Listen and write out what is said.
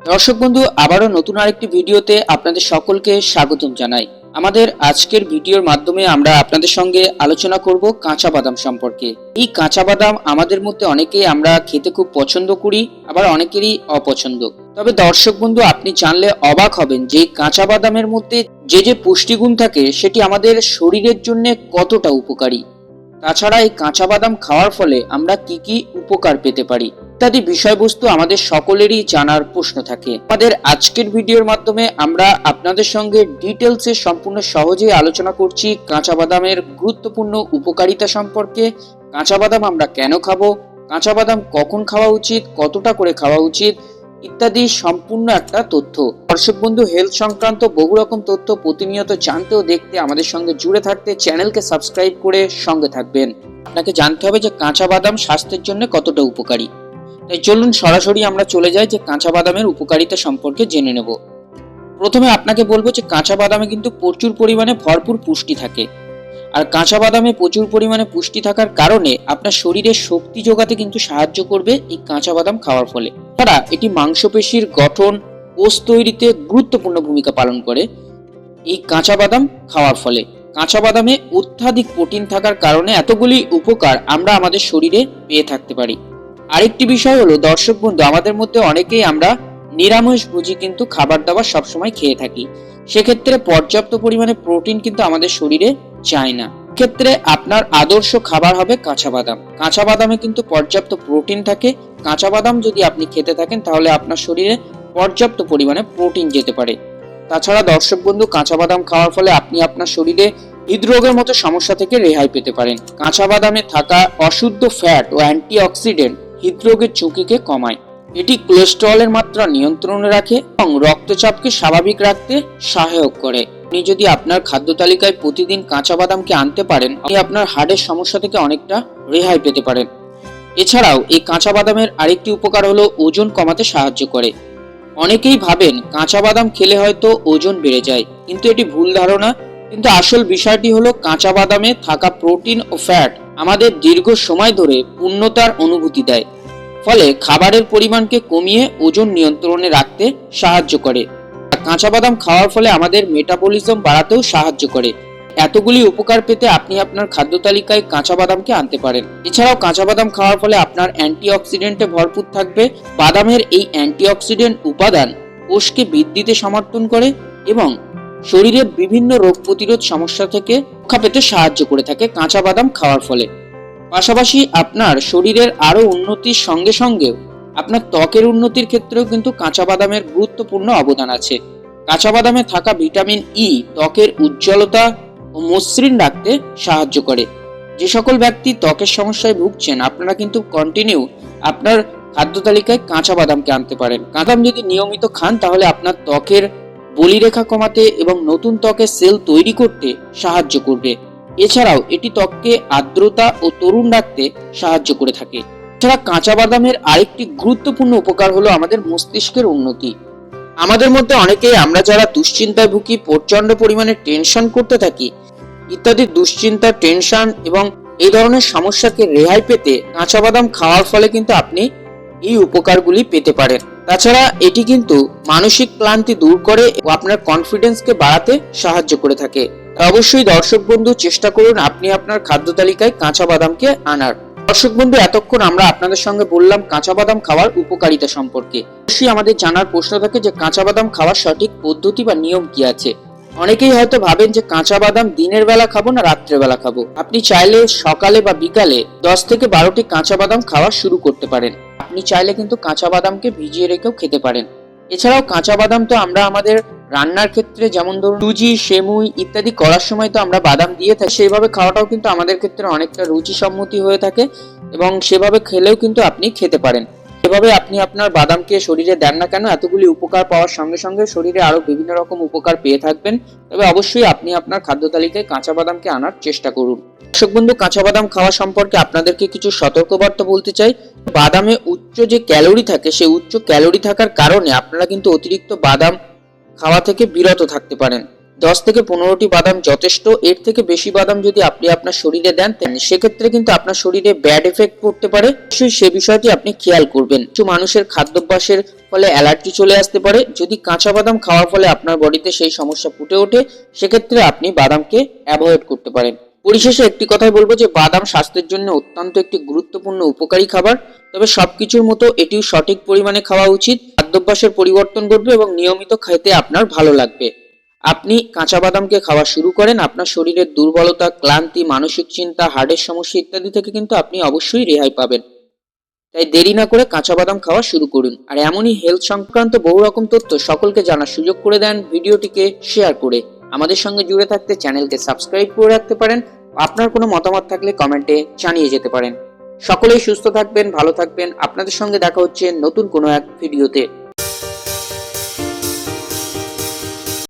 দর্শক বন্ধু, আবারও নতুন আরেকটি ভিডিওতে আপনাদের সকলকে স্বাগতম জানাই। আমাদের আজকের ভিডিওর মাধ্যমে আমরা আপনাদের সঙ্গে আলোচনা করব কাঁচা বাদাম সম্পর্কে। এই কাঁচা বাদাম আমাদের মধ্যে অনেকেই আমরা খেতে খুব পছন্দ করি, আবার অনেকেরই অপছন্দ। তবে দর্শক বন্ধু, আপনি জানলে অবাক হবেন যে কাঁচা বাদামের মধ্যে যে পুষ্টিগুণ থাকে সেটি আমাদের শরীরের জন্য কতটা উপকারী। তাছাড়া এই কাঁচা বাদাম খাওয়ার ফলে আমরা কি কি উপকার পেতে পারি ইত্যাদি বিষয়বস্তু আমাদের সকলেরই জানার প্রশ্ন থাকে। আমাদের আজকের ভিডিওর মাধ্যমে আমরা আপনাদের সঙ্গে ডিটেলসে সম্পূর্ণ সহজেই আলোচনা করছি কাঁচা বাদামের গুরুত্বপূর্ণ উপকারিতা সম্পর্কে। কাঁচা বাদাম আমরা কেন খাবো, কাঁচা বাদাম কখন খাওয়া উচিত, কতটা করে খাওয়া উচিত ইত্যাদি সম্পূর্ণ একটা তথ্য। দর্শক বন্ধু, হেলথ সংক্রান্ত বহু রকম তথ্য প্রতিনিয়ত জানতে ও দেখতে আমাদের সঙ্গে জুড়ে থাকতে চ্যানেলকে সাবস্ক্রাইব করে সঙ্গে থাকবেন। আপনাকে জানতে হবে যে কাঁচা বাদাম স্বাস্থ্যের জন্য কতটা উপকারী। তাই চলুন সরাসরি আমরা চলে যাই যে কাঁচা বাদামের উপকারিতা সম্পর্কে জেনে নেব। প্রথমে আপনাকে বলবো যে কাঁচা বাদামে কিন্তু প্রচুর পরিমাণে ভরপুর পুষ্টি থাকে। আর কাঁচা বাদামে প্রচুর পরিমাণে পুষ্টি থাকার কারণে আপনার শরীরে শক্তি যোগাতে কিন্তু সাহায্য করবে এই কাঁচা বাদাম খাওয়ার ফলে। তারা এটি মাংসপেশির গঠন, কোষ তৈরিতে গুরুত্বপূর্ণ ভূমিকা পালন করে এই কাঁচা বাদাম খাওয়ার ফলে। কাঁচা বাদামে অত্যাধিক প্রোটিন থাকার কারণে এতগুলি উপকার আমরা আমাদের শরীরে পেয়ে থাকতে পারি। আরেকটি বিষয় হলো দর্শক বন্ধু, আমাদের মধ্যে অনেকেই আমরা নিরামিষভোজী কিন্তু খাবার দাবার সবসময় খেয়ে থাকি। সেক্ষেত্রে পর্যাপ্ত পরিমাণে প্রোটিন কিন্তু আমাদের শরীরে যায় না। ক্ষেত্রে আপনার আদর্শ খাবার হবে কাঁচা বাদাম। কাঁচা বাদামে কিন্তু পর্যাপ্ত প্রোটিন থাকে। কাঁচা বাদাম যদি আপনি খেতে থাকেন তাহলে আপনার শরীরে পর্যাপ্ত পরিমাণে প্রোটিন যেতে পারে। তাছাড়া দর্শক বন্ধু, কাঁচা বাদাম খাওয়ার ফলে আপনি আপনার শরীরে হৃদরোগের মতো সমস্যা থেকে রেহাই পেতে পারেন। কাঁচা বাদামে থাকা অশুদ্ধ ফ্যাট ও অ্যান্টিঅক্সিডেন্ট হৃদরোগের ঝুঁকিকে কমায়। এটি কোলেস্টেরলের মাত্রা নিয়ন্ত্রণে রাখে এবং রক্তচাপকে স্বাভাবিক রাখতে সহায়ক করে। আপনি যদি আপনার খাদ্য তালিকায় প্রতিদিন কাঁচা বাদামকে আনতে পারেন, আপনি আপনার হার্টের সমস্যা থেকে অনেকটা রেহাই পেতে পারেন। এছাড়াও এই কাঁচা বাদামের আরেকটি উপকার হলো ওজন কমাতে সাহায্য করে। অনেকেই ভাবেন কাঁচা বাদাম খেলে হয়তো ওজন বেড়ে যায়, কিন্তু এটি ভুল ধারণা। কিন্তু আসল বিষয়টি হলো কাঁচা বাদামে থাকা প্রোটিন ও ফ্যাট আমাদের দীর্ঘ সময় ধরে পূর্ণতার অনুভূতি দেয়, ফলে খাবারের পরিমাণকে কমিয়ে ওজন নিয়ন্ত্রণে রাখতে সাহায্য করে। কাঁচা বাদাম খাওয়ার ফলে আমাদের মেটাবলিজম বাড়াতেও সাহায্য করে। এতগুলি উপকার পেতে আপনি আপনার খাদ্য তালিকায় কাঁচা বাদামকে আনতে পারেন। এছাড়াও কাঁচা বাদাম খাওয়ার ফলে আপনার অ্যান্টিঅক্সিডেন্টে ভরপুর থাকবে। বাদামের এই অ্যান্টিঅক্সিডেন্ট উপাদান কোষকে বৃদ্ধিতে সমর্থন করে এবং শরীরের বিভিন্ন রোগ প্রতিরোধ সমস্যা থেকে রক্ষা পেতে সাহায্য করে থাকে কাঁচা বাদাম খাওয়ার ফলে। পাশাপাশি আপনার শরীরের আরো উন্নতির সঙ্গে সঙ্গে আপনার ত্বকের উন্নতির ক্ষেত্রেও কিন্তু কাঁচা বাদামের গুরুত্বপূর্ণ অবদান আছে। কাঁচা বাদামে থাকা ভিটামিন ই ত্বকের উজ্জ্বলতা ও মসৃণ রাখতে সাহায্য করে। যে সকল ব্যক্তি ত্বকের সমস্যায় ভুগছেন, আপনারা কিন্তু কন্টিনিউ আপনার খাদ্য তালিকায় কাঁচা বাদামকে আনতে পারেন। বাদাম যদি নিয়মিত খান তাহলে আপনার ত্বকের বলিরেখা কমাতে এবং নতুন ত্বকের সেল তৈরি করতে সাহায্য করবে। এছাড়াও এটি ত্বককে আর্দ্রতা ও তরুণ রাখতে সাহায্য করে থাকে। এছাড়া কাঁচা বাদামের আরেকটি গুরুত্বপূর্ণ উপকার হলো আমাদের মস্তিষ্কের উন্নতি। আমাদের মধ্যে অনেকেই আমরা যারা দুশ্চিন্তায় ভুগি, প্রচন্ড পরিমাণে টেনশন করতে থাকি ইত্যাদি দুশ্চিন্তা, টেনশন এবং এই ধরনের সমস্যাকে রেহাই পেতে কাঁচা বাদাম খাওয়ার ফলে কিন্তু আপনি এই উপকারগুলি পেতে পারেন। তাছাড়া এটি কিন্তু মানসিক ক্লান্তি দূর করে ও আপনার কনফিডেন্সকে বাড়াতে সাহায্য করে থাকে। অবশ্যই দর্শক বন্ধু, চেষ্টা করুন আপনি আপনার খাদ্য তালিকায় কাঁচা বাদামকে আনার। দর্শক বন্ধু, এতক্ষণ আমরা আপনাদের সঙ্গে বললাম কাঁচা বাদাম খাওয়ার উপকারিতা সম্পর্কে। অবশ্যই আমাদের জানার প্রশ্ন থাকে যে কাঁচা বাদাম খাওয়ার সঠিক পদ্ধতি বা নিয়ম কি আছে। অনেকেই হয়তো ভাবেন যে কাঁচা বাদাম দিনের বেলা খাবো না রাত্রে বেলা খাবো। আপনি চাইলে সকালে বা বিকালে 10 থেকে 12টি কাঁচা বাদাম খাওয়া শুরু করতে পারেন। আপনি চাইলে কিন্তু কাঁচা বাদামকে ভিজিয়ে রেখেও খেতে পারেন। এছাড়াও কাঁচা বাদাম তো আমরা আমাদের রান্নার ক্ষেত্রে, যেমন ধরুন সুজি, সেমুই ইত্যাদি করার সময় তো আমরা বাদাম দিয়ে থাকি, সেইভাবে খাওয়াটাও কিন্তু আমাদের ক্ষেত্রে অনেকটা রুচিসম্মতি হয়ে থাকে এবং সেভাবে খেলেও কিন্তু আপনি খেতে পারেন। এভাবে আপনি আপনার বাদামকে শরীরে দেন না কেন, এতগুলি উপকার পাওয়ার সঙ্গে সঙ্গে শরীরে আরো বিভিন্ন রকম উপকার পেয়ে থাকবেন। তবে অবশ্যই আপনি আপনার খাদ্য তালিকায় কাঁচা বাদামকে আনার চেষ্টা করুন। দর্শক বন্ধু, কাঁচা বাদাম খাওয়া সম্পর্কে আপনাদেরকে কিছু সতর্কবার্তা বলতে চাই। বাদামে উচ্চ যে ক্যালোরি থাকে, সেই উচ্চ ক্যালোরি থাকার কারণে আপনারা কিন্তু অতিরিক্ত বাদাম খাওয়া থেকে বিরত থাকতে পারেন। 10 থেকে 15টি বাদাম যথেষ্ট। এর থেকে বেশি বাদাম যদি আপনি আপনার শরীরে দেন সেক্ষেত্রে কিন্তু আপনার শরীরে ব্যাড এফেক্ট পড়তে পারে। অবশ্যই সে বিষয়টি আপনি খেয়াল করবেন। কিছু মানুষের খাদ্যাভ্যাসের ফলে অ্যালার্জি চলে আসতে পারে। যদি কাঁচা বাদাম খাওয়ার ফলে আপনার বডিতে সেই সমস্যা ফুটে ওঠে, সেক্ষেত্রে আপনি বাদামকে অ্যাভয়েড করতে পারেন। পরিশেষে একটি কথাই বলবো যে বাদাম স্বাস্থ্যের জন্য অত্যন্ত একটি গুরুত্বপূর্ণ উপকারী খাবার। তবে সবকিছুর মতো এটিও সঠিক পরিমাণে খাওয়া উচিত। খাদ্যাভ্যাসের পরিবর্তন ঘটবে এবং নিয়মিত খেতে আপনার ভালো লাগবে। আপনি কাঁচা বাদামকে খাওয়া শুরু করেন, আপনার শরীরের দুর্বলতা, ক্লান্তি, মানসিক চিন্তা, হার্টের সমস্যা ইত্যাদি থেকে কিন্তু আপনি অবশ্যই রেহাই পাবেন। তাই দেরি না করে কাঁচা বাদাম খাওয়া শুরু করুন। আর এমনই হেলথ সংক্রান্ত বহু রকম তথ্য সকলকে জানার সুযোগ করে দেন ভিডিওটিকে শেয়ার করে। আমাদের সঙ্গে জুড়ে থাকতে চ্যানেলকে সাবস্ক্রাইব করে রাখতে পারেন। আপনার কোনো মতামত থাকলে কমেন্টে জানিয়ে যেতে পারেন। সকলেই সুস্থ থাকবেন, ভালো থাকবেন। আপনাদের সঙ্গে দেখা হচ্ছে নতুন কোনো এক ভিডিওতে।